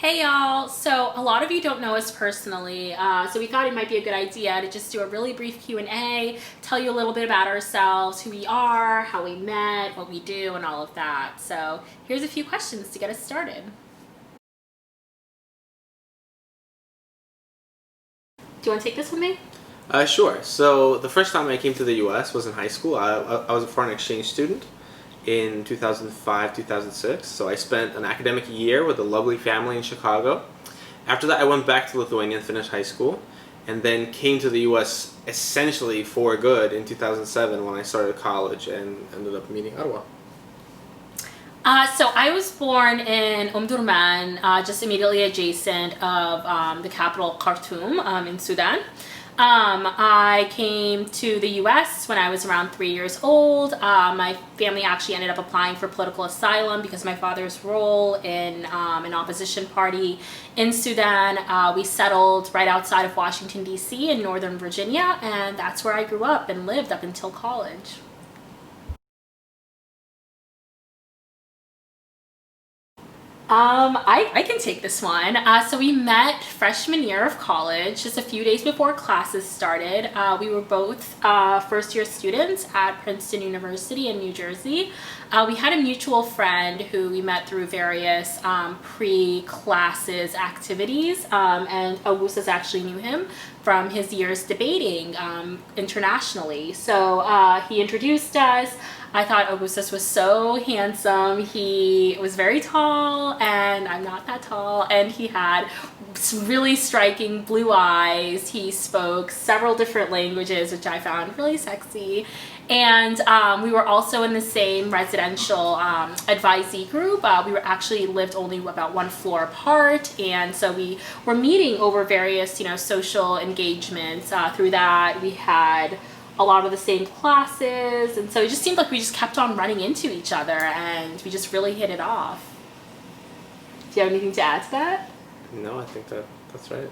Hey y'all! So a lot of you don't know us personally, so we thought it might be a good idea to just do a really brief Q&A, tell you a little bit about ourselves, who we are, how we met, what we do, and all of that. So here's a few questions to get us started. Do you want to take this with me? Sure. So the first time I came to the U.S. was in high school. I was a foreign exchange student in 2005, 2006. So I spent an academic year with a lovely family in Chicago. After that, I went back to Lithuania and finished high school, and then came to the U.S. essentially for good in 2007 when I started college and ended up meeting Arwa. So I was born in Omdurman, just immediately adjacent of the capital Khartoum in Sudan. I came to the US when I was around 3 years old. My family actually ended up applying for political asylum because of my father's role in an opposition party in Sudan. We settled right outside of Washington, D.C. in Northern Virginia, and that's where I grew up and lived up until college. I can take this one. So we met freshman year of college, just a few days before classes started. We were both first year students at Princeton University in New Jersey. We had a mutual friend who we met through various pre-classes activities, and Augustas actually knew him from his years debating internationally. So he introduced us. I thought Augustas was so handsome. He was very tall, and I'm not that tall, and he had some really striking blue eyes. He spoke several different languages, which I found really sexy. And we were also in the same residential advisee group. We were actually lived only about one floor apart, and so we were meeting over various, social engagements. Through that, we had a lot of the same classes, and so it just seemed like we just kept on running into each other, and we just really hit it off. Do you have anything to add to that? No, I think that's right.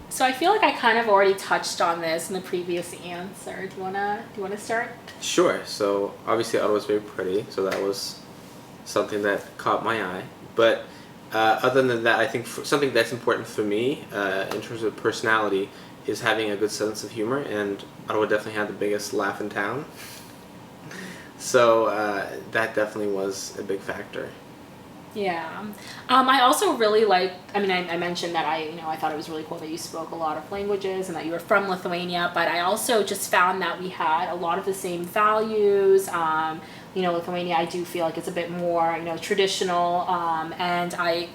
So I feel like I kind of already touched on this in the previous answer. Do you wanna start? Sure. So obviously Arwa was very pretty, so that was something that caught my eye. But other than that, I think something that's important for me in terms of personality is having a good sense of humor, and Arwa definitely had the biggest laugh in town. So that definitely was a big factor. Yeah. I also really I mentioned that I thought it was really cool that you spoke a lot of languages and that you were from Lithuania, but I also just found that we had a lot of the same values. Lithuania, I do feel like it's a bit more, traditional. And I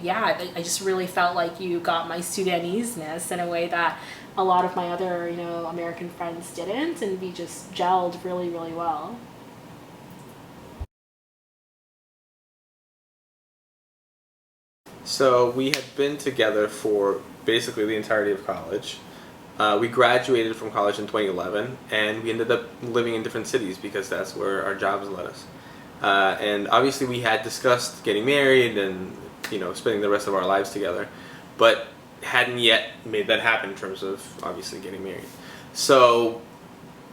just really felt like you got my Sudanese-ness in a way that a lot of my other, American friends didn't, and we just gelled really, really well. So we had been together for basically the entirety of college. We graduated from college in 2011, and we ended up living in different cities because that's where our jobs led us. And obviously we had discussed getting married and spending the rest of our lives together, but hadn't yet made that happen in terms of obviously getting married. So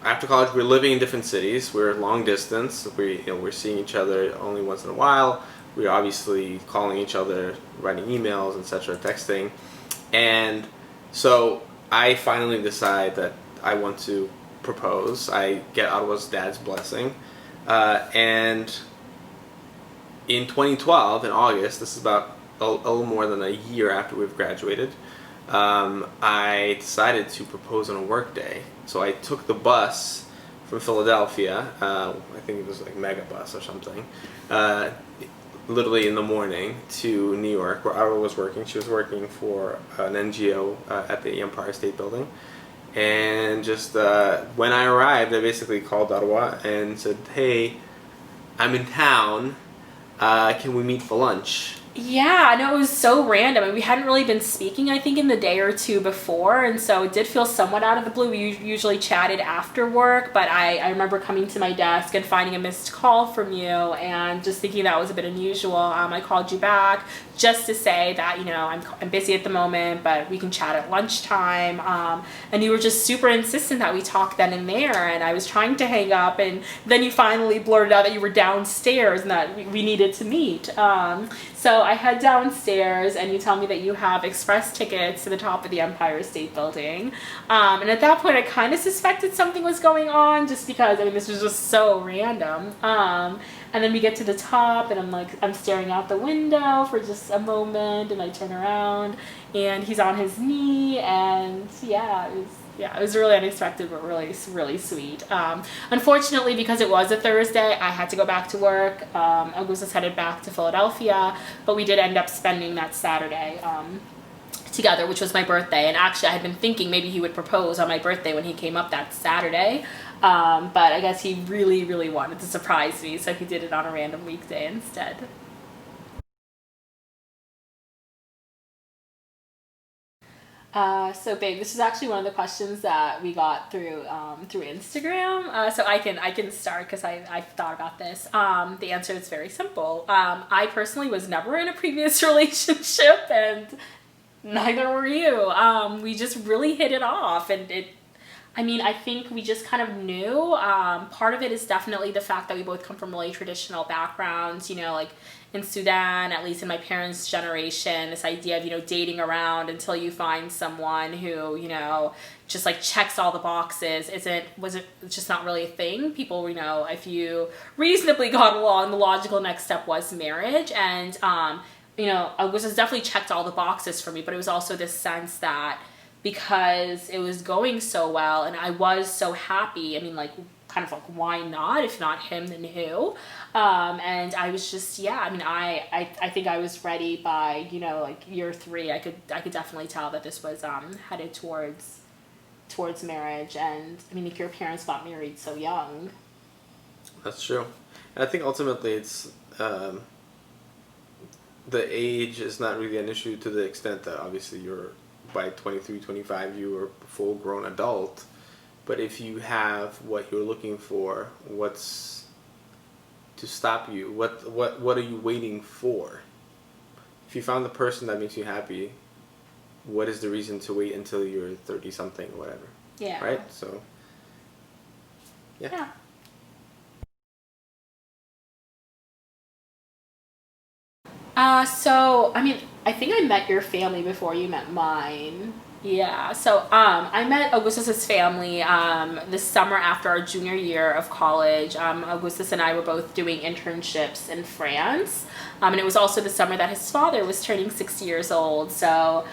after college, we're living in different cities. We're long distance. We're seeing each other only once in a while. We're obviously calling each other, writing emails, etc., texting. And so I finally decide that I want to propose. I get Arwa's dad's blessing. And in 2012, in August, this is about a little more than a year after we've graduated, I decided to propose on a work day. So I took the bus from Philadelphia, I think it was like Mega Bus or something, literally in the morning to New York, where Arwa was working. She was working for an NGO at the Empire State Building. And just when I arrived, I basically called Arwa and said, "Hey, I'm in town. Can we meet for lunch?" Yeah, no, it was so random. I mean, we hadn't really been speaking, I think, in the day or two before, and so it did feel somewhat out of the blue. We usually chatted after work, but I remember coming to my desk and finding a missed call from you and just thinking that was a bit unusual. I called you back just to say that, I'm busy at the moment, but we can chat at lunchtime. And you were just super insistent that we talk then and there, and I was trying to hang up, and then you finally blurted out that you were downstairs and that we needed to meet. So I head downstairs and you tell me that you have express tickets to the top of the Empire State Building. And at that point I kind of suspected something was going on just because, this was just so random. And then we get to the top and I'm staring out the window for just a moment and I turn around and he's on his knee and it was really unexpected, but really, really sweet. Unfortunately, because it was a Thursday, I had to go back to work. Augustus headed back to Philadelphia, but we did end up spending that Saturday together, which was my birthday. And actually, I had been thinking maybe he would propose on my birthday when he came up that Saturday. But I guess he really, really wanted to surprise me, so he did it on a random weekday instead. So babe, this is actually one of the questions that we got through Instagram. So I can start because I thought about this. The answer is very simple. I personally was never in a previous relationship, and neither were you. We just really hit it off, and I think we just kind of knew. Part of it is definitely the fact that we both come from really traditional backgrounds, like in Sudan, at least in my parents' generation, this idea of, dating around until you find someone who, just like checks all the boxes was just not really a thing. People, if you reasonably got along, the logical next step was marriage. And, Augustus definitely checked all the boxes for me, but it was also this sense that because it was going so well and I was so happy, why not? If not him, then who? And I was just, I think I was ready by, year 3. I could definitely tell that this was headed towards marriage. And if your parents got married so young. That's true. And I think ultimately it's the age is not really an issue to the extent that obviously you're by 23, 25, you are a full grown adult. But if you have what you're looking for, what's to stop you? What are you waiting for? If you found the person that makes you happy, what is the reason to wait until you're 30 something or whatever? Yeah. Right? So yeah. I think I met your family before you met mine. Yeah, so I met Augustus's family this summer after our junior year of college. Augustus and I were both doing internships in France, and it was also the summer that his father was turning 60 years old. So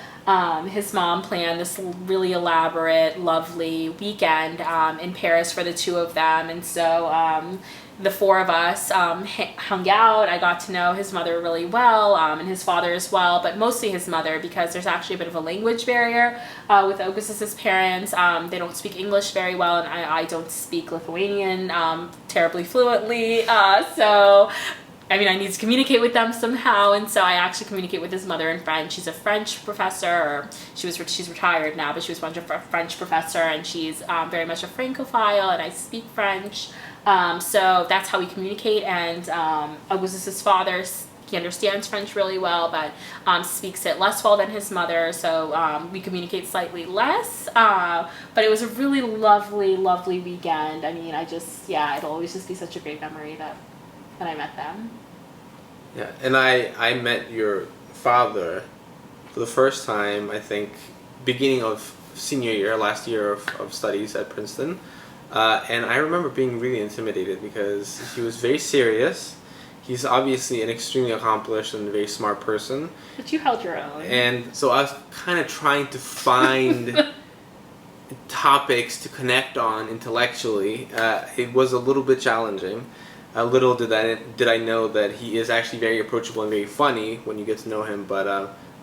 his mom planned this really elaborate, lovely weekend in Paris for the two of them, and so the four of us hung out. I got to know his mother really well, and his father as well, but mostly his mother because there's actually a bit of a language barrier with Augustus's parents. They don't speak English very well, and I don't speak Lithuanian terribly fluently. So I need to communicate with them somehow, and so I actually communicate with his mother in French. She's a French professor, or she's retired now, but she was once a French professor, and she's very much a Francophile, and I speak French. So that's how we communicate, and Augustus's father, he understands French really well, but speaks it less well than his mother, so we communicate slightly less, but it was a really lovely, lovely weekend. It'll always just be such a great memory that I met them. Yeah, and I met your father for the first time, I think, beginning of senior year, last year of studies at Princeton. And I remember being really intimidated because he was very serious. He's obviously an extremely accomplished and very smart person. But you held your own. And so I was kind of trying to find topics to connect on intellectually. It was a little bit challenging. Little did I know that he is actually very approachable and very funny when you get to know him, but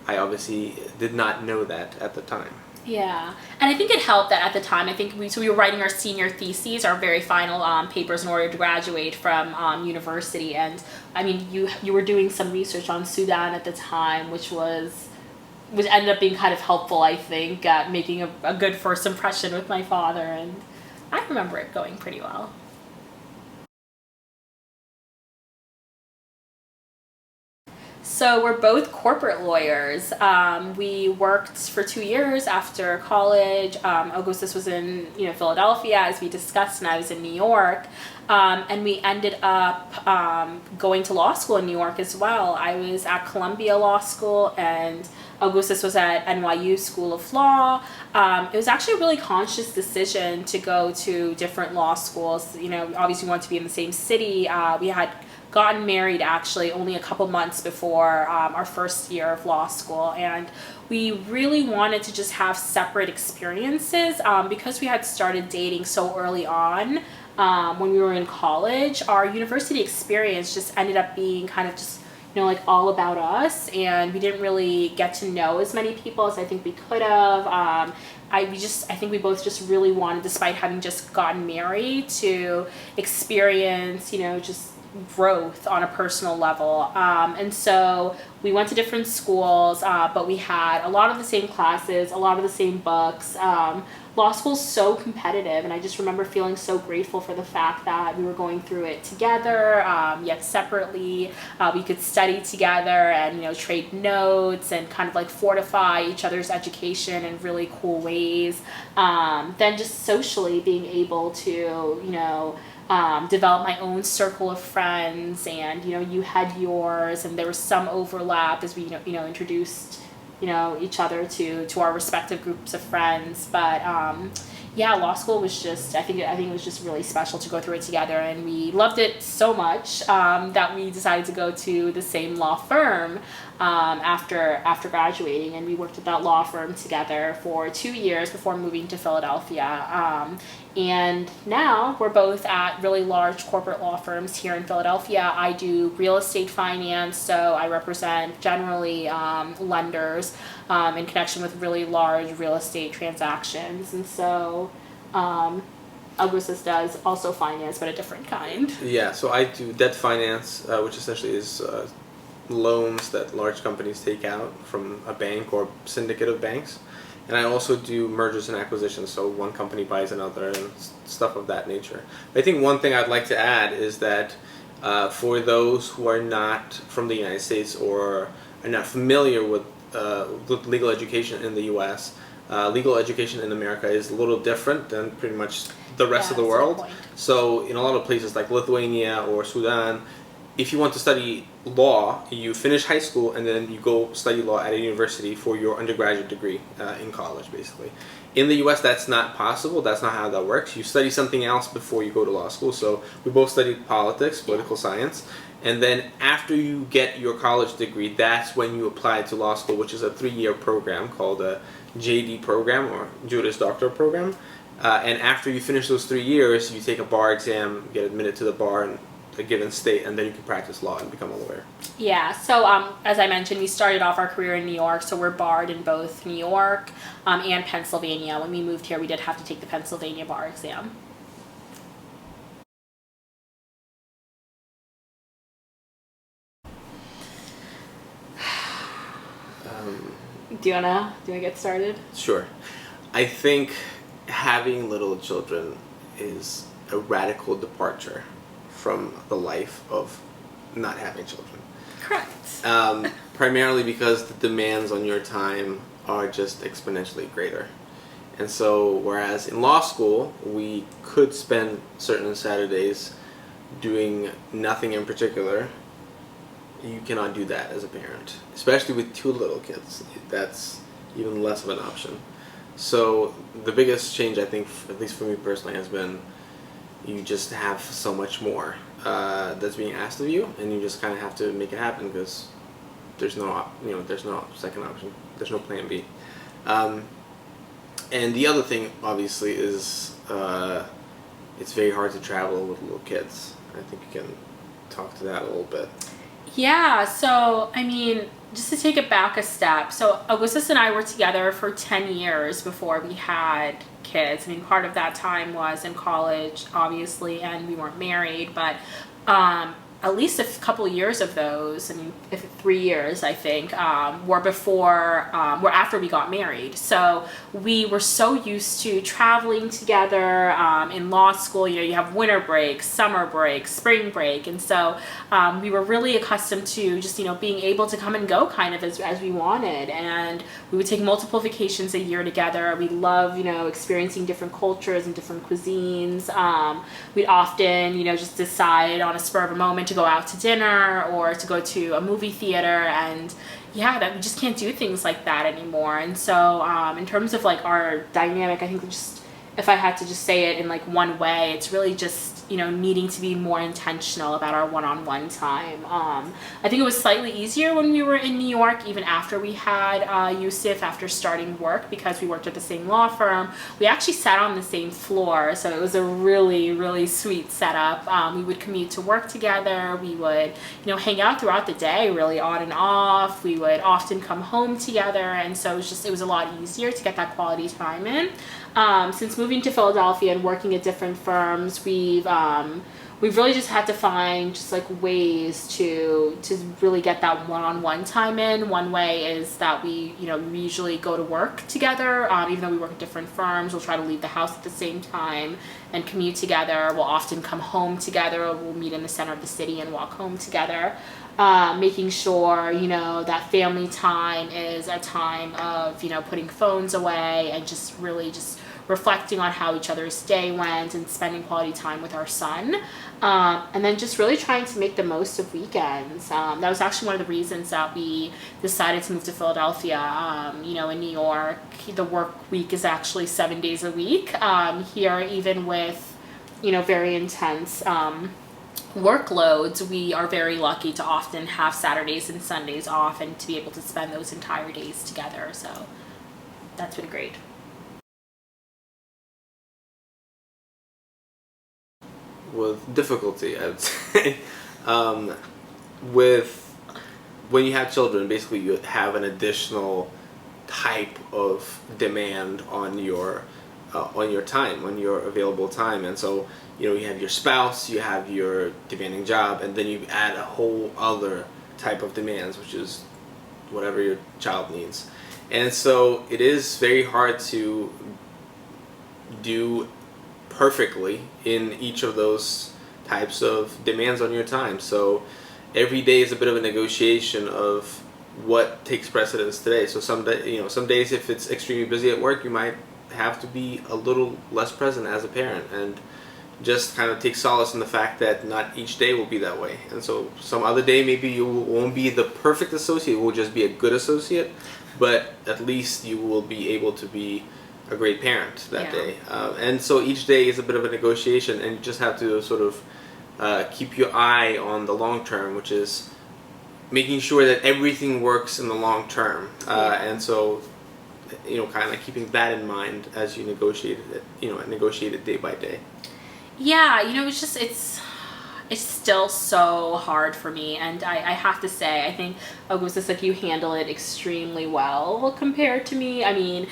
I obviously did not know that at the time. Yeah, and I think it helped that at the time, I think we were writing our senior theses, our very final papers in order to graduate from university. And I mean, you were doing some research on Sudan at the time, which ended up being kind of helpful, I think, at making a good first impression with my father. And I remember it going pretty well. So we're both corporate lawyers. We worked for 2 years after college. Augustus was in Philadelphia, as we discussed, and I was in New York. And we ended up going to law school in New York as well. I was at Columbia Law School, and Augustus was at NYU School of Law. It was actually a really conscious decision to go to different law schools. Obviously we wanted to be in the same city. We had gotten married actually only a couple months before our first year of law school, and we really wanted to just have separate experiences because we had started dating so early on. When we were in college, our university experience just ended up being kind of just like all about us, and we didn't really get to know as many people as I think we could have. I think we both just really wanted, despite having just gotten married, to experience just growth on a personal level. And so we went to different schools, but we had a lot of the same classes, a lot of the same books. Law school's so competitive, and I just remember feeling so grateful for the fact that we were going through it together, yet separately. We could study together and trade notes and kind of like fortify each other's education in really cool ways. Then just socially being able to develop my own circle of friends, and you had yours, and there was some overlap as we introduced each other to our respective groups of friends. But yeah, law school was just, I think it was just really special to go through it together, and we loved it so much that we decided to go to the same law firm after graduating, and we worked at that law firm together for 2 years before moving to Philadelphia. And now we're both at really large corporate law firms here in Philadelphia. I do real estate finance, so I represent generally lenders in connection with really large real estate transactions. And so Augustus does also finance, but a different kind. Yeah, so I do debt finance, which essentially is loans that large companies take out from a bank or syndicate of banks. And I also do mergers and acquisitions, so one company buys another and stuff of that nature. I think one thing I'd like to add is that for those who are not from the United States or are not familiar with legal education in the U.S., legal education in America is a little different than pretty much the rest of the world. So in a lot of places like Lithuania or Sudan, if you want to study law, you finish high school and then you go study law at a university for your undergraduate degree in college, basically. In the U.S., that's not possible. That's not how that works. You study something else before you go to law school. So we both studied politics, political science, and then after you get your college degree, that's when you apply to law school, which is a 3-year program called a JD program, or Juris Doctor program. And after you finish those 3 years, you take a bar exam, get admitted to the bar in a given state, and then you can practice law and become a lawyer. Yeah, so as I mentioned, we started off our career in New York, so we're barred in both New York and Pennsylvania. When we moved here, we did have to take the Pennsylvania bar exam. Do you wanna get started? Sure. I think having little children is a radical departure from the life of not having children. Correct. Primarily because the demands on your time are just exponentially greater. And so, whereas in law school, we could spend certain Saturdays doing nothing in particular, you cannot do that as a parent. Especially with 2 little kids. That's even less of an option. So, the biggest change, I think, at least for me personally, has been you just have so much more that's being asked of you, and you just kind of have to make it happen because there's no second option. There's no plan B. And the other thing, obviously, is it's very hard to travel with little kids. I think you can talk to that a little bit. Yeah, so I mean, just to take it back a step, so Augustus and I were together for 10 years before we had kids. I mean, part of that time was in college, obviously, and we weren't married, but um, at least a couple of years of those, I mean, if 3 years, I think, were after we got married. So we were so used to traveling together in law school. You know, you have winter break, summer break, spring break, and so we were really accustomed to just, you know, being able to come and go kind of as we wanted. And we would take multiple vacations a year together. We love, you know, experiencing different cultures and different cuisines. We'd often, you know, just decide on a spur of a moment to go out to dinner or to go to a movie theater. And yeah, that we just can't do things like that anymore. And so in terms of like our dynamic, I think just if I had to just say it in like one way, it's really just, you know, needing to be more intentional about our one-on-one time. I think it was slightly easier when we were in New York, even after we had Yusuf, after starting work, because we worked at the same law firm. We actually sat on the same floor, so it was a really, really sweet setup. We would commute to work together. We would, you know, hang out throughout the day, really on and off. We would often come home together, and so it was a lot easier to get that quality time in. Since moving to Philadelphia and working at different firms, we've really just had to find just like ways to really get that one-on-one time in. One way is that we usually go to work together. Even though we work at different firms, we'll try to leave the house at the same time and commute together. We'll often come home together. We'll meet in the center of the city and walk home together. Making sure, you know, that family time is a time of, you know, putting phones away and just really just reflecting on how each other's day went and spending quality time with our son. And then just really trying to make the most of weekends. That was actually one of the reasons that we decided to move to Philadelphia. You know, in New York, the work week is actually 7 days a week. Here, even with, you know, very intense workloads, we are very lucky to often have Saturdays and Sundays off and to be able to spend those entire days together. So that's been great. With difficulty, I'd say. With when you have children, basically you have an additional type of demand on your time, on your available time, and so you know you have your spouse, you have your demanding job, and then you add a whole other type of demands, which is whatever your child needs, and so it is very hard to do perfectly in each of those types of demands on your time. So every day is a bit of a negotiation of what takes precedence today. So some days if it's extremely busy at work, you might have to be a little less present as a parent and just kind of take solace in the fact that not each day will be that way. And so some other day maybe you won't be the perfect associate, you will just be a good associate, but at least you will be able to be a great parent that day. And so each day is a bit of a negotiation, and you just have to sort of keep your eye on the long term, which is making sure that everything works in the long term. And so, you know, kind of keeping that in mind as you negotiate it day by day. Yeah, you know, it's still so hard for me, and I have to say, I think Augustus, like, you handle it extremely well compared to me. I mean,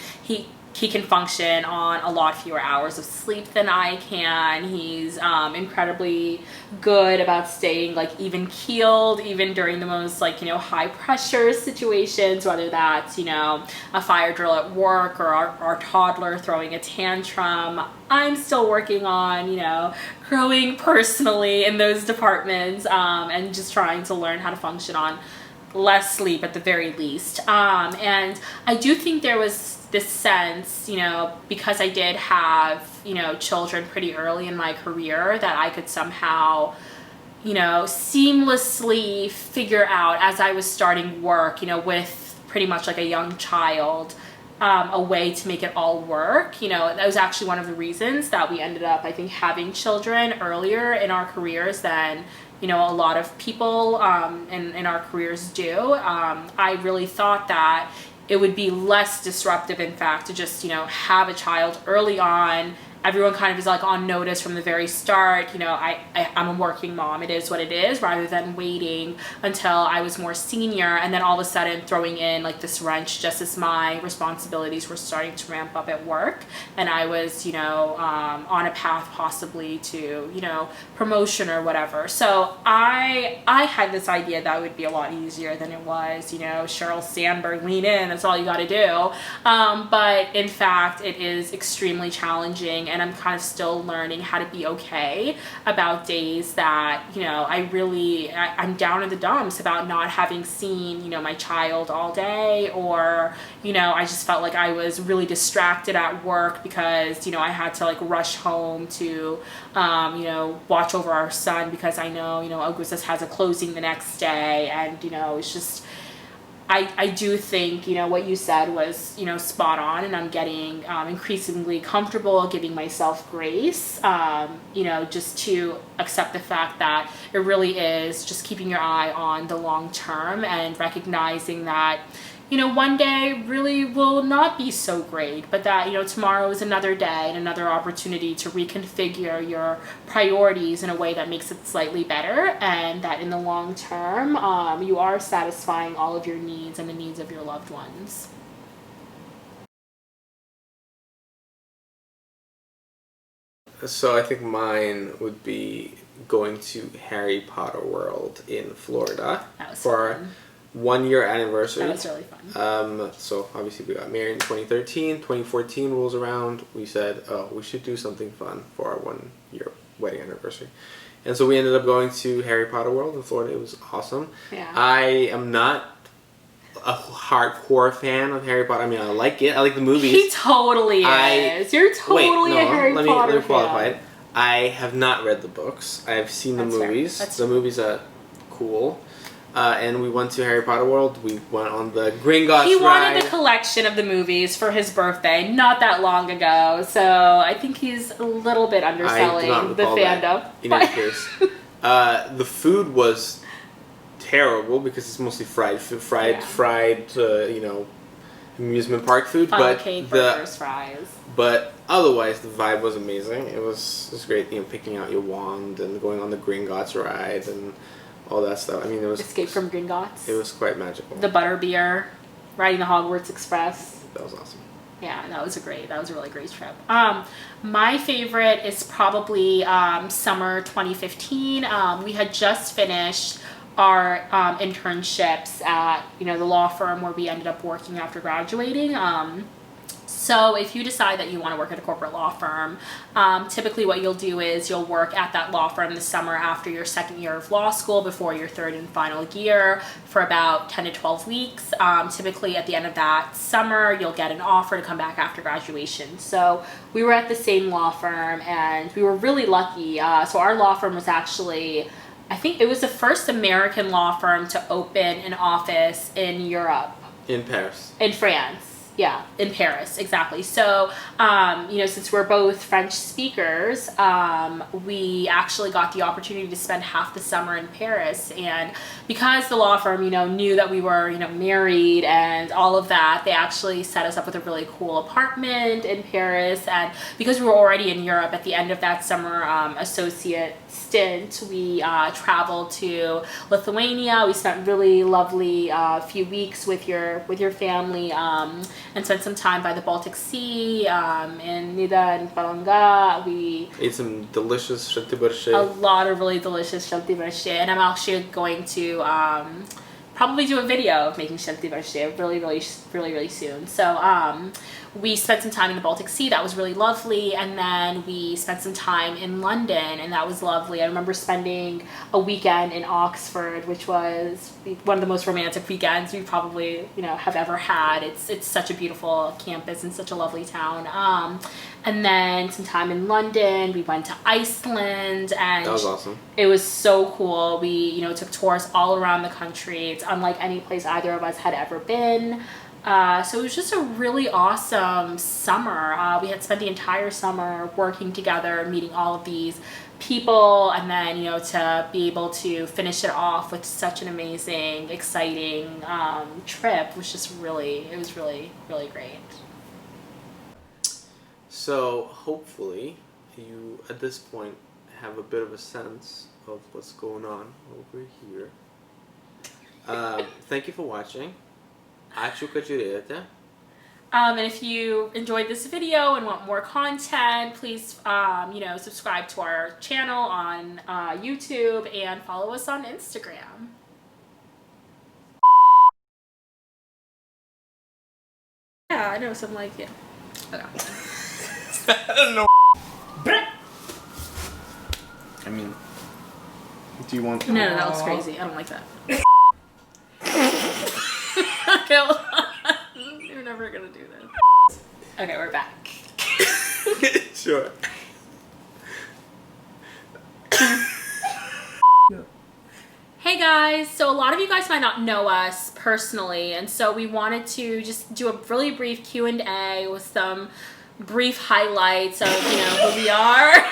he can function on a lot fewer hours of sleep than I can. He's incredibly good about staying like even keeled, even during the most like, you know, high pressure situations, whether that's, you know, a fire drill at work or our toddler throwing a tantrum. I'm still working on, you know, growing personally in those departments and just trying to learn how to function on less sleep at the very least. And I do think there was this sense, you know, because I did have, you know, children pretty early in my career, that I could somehow, you know, seamlessly figure out as I was starting work, you know, with pretty much like a young child, a way to make it all work. You know, that was actually one of the reasons that we ended up, I think, having children earlier in our careers than, you know, a lot of people in our careers do. I really thought that it would be less disruptive, in fact, to just, you know, have a child early on everyone kind of is like on notice from the very start. You know, I'm a working mom. It is what it is, rather than waiting until I was more senior and then all of a sudden throwing in like this wrench just as my responsibilities were starting to ramp up at work. And I was, you know, on a path possibly to, you know, promotion or whatever. So I had this idea that would be a lot easier than it was. You know, Sheryl Sandberg, lean in, that's all you got to do. But in fact, it is extremely challenging, and I'm kind of still learning how to be okay about days that, you know, I'm down in the dumps about not having seen, you know, my child all day, or, you know, I just felt like I was really distracted at work because, you know, I had to like rush home to, you know, watch over our son because I know, you know, Augustas has a closing the next day. And, you know, it's just, I do think, you know, what you said was, you know, spot on, and I'm getting increasingly comfortable giving myself grace, you know, just to accept the fact that it really is just keeping your eye on the long term and recognizing that, you know, one day really will not be so great, but that, you know, tomorrow is another day and another opportunity to reconfigure your priorities in a way that makes it slightly better, and that in the long term, you are satisfying all of your needs and the needs of your loved ones. So I think mine would be going to Harry Potter World in Florida for Fun. 1 year anniversary. That was really fun. So obviously we got married in 2013. 2014 rolls around. We said, oh, we should do something fun for our 1 year wedding anniversary. And so we ended up going to Harry Potter World in Florida. It was awesome. Yeah. I am not a hardcore fan of Harry Potter. I mean, I like it. I like the movies. He totally is. You're totally a Harry Potter let me qualify fan. it. I have not read the books. I have seen the That's fair. movies. That's The movies are cool. And we went to Harry Potter World. We went on the Gringotts ride. He wanted the collection of the movies for his birthday not that long ago, so I think he's a little bit underselling the fandom. In any case, the food was terrible because it's mostly fried, you know, amusement park food. Funnel But cake, burgers, fries. But otherwise, the vibe was amazing. It was great, you know, picking out your wand and going on the Gringotts ride and all that stuff. I mean, it was Escape from Gringotts. It was quite magical. The butterbeer, riding the Hogwarts Express. That was awesome. Yeah, that was a really great trip. My favorite is probably summer 2015. We had just finished our internships at, you know, the law firm where we ended up working after graduating. So if you decide that you want to work at a corporate law firm, typically what you'll do is you'll work at that law firm this summer after your second year of law school before your third and final year for about 10 to 12 weeks. Typically at the end of that summer, you'll get an offer to come back after graduation. So we were at the same law firm and we were really lucky. So our law firm was actually, I think it was the first American law firm to open an office in Europe. In Paris. In France. Yeah, in Paris, exactly. So, you know, since we're both French speakers, we actually got the opportunity to spend half the summer in Paris. And because the law firm, you know, knew that we were, you know, married and all of that, they actually set us up with a really cool apartment in Paris. And because we were already in Europe at the end of that summer associate stint, we traveled to Lithuania. We spent really lovely few weeks with your family and spent some time by the Baltic Sea in Nida and Palanga. We ate some delicious shantibărshe. A lot of really delicious shantibărshe, and I'm actually going to probably do a video of making shantibărshe really soon. So we spent some time in the Baltic Sea. That was really lovely. And then we spent some time in London, and that was lovely. I remember spending a weekend in Oxford, which was one of the most romantic weekends we probably, you know, have ever had. It's such a beautiful campus and such a lovely town. And then some time in London. We went to Iceland, and that was awesome. It was so cool. We, you know, took tours all around the country. It's unlike any place either of us had ever been. So it was just a really awesome summer. We had spent the entire summer working together, meeting all of these people, and then, you know, to be able to finish it off with such an amazing, exciting trip was just really, it was really great. So hopefully you, at this point, have a bit of a sense of what's going on over here. Thank you for watching. Ačiū, kad žiūrėjote. And if you enjoyed this video and want more content, please, subscribe to our channel on YouTube and follow us on Instagram. Yeah, I know something like it. Okay. I don't know. I mean, do you want? No, that was crazy. I don't like that. Okay, hold on. You're never gonna do this. Okay, we're back. Sure. Hey guys, so a lot of you guys might not know us personally, and so we wanted to just do a really brief Q&A with some brief highlights of, who we are.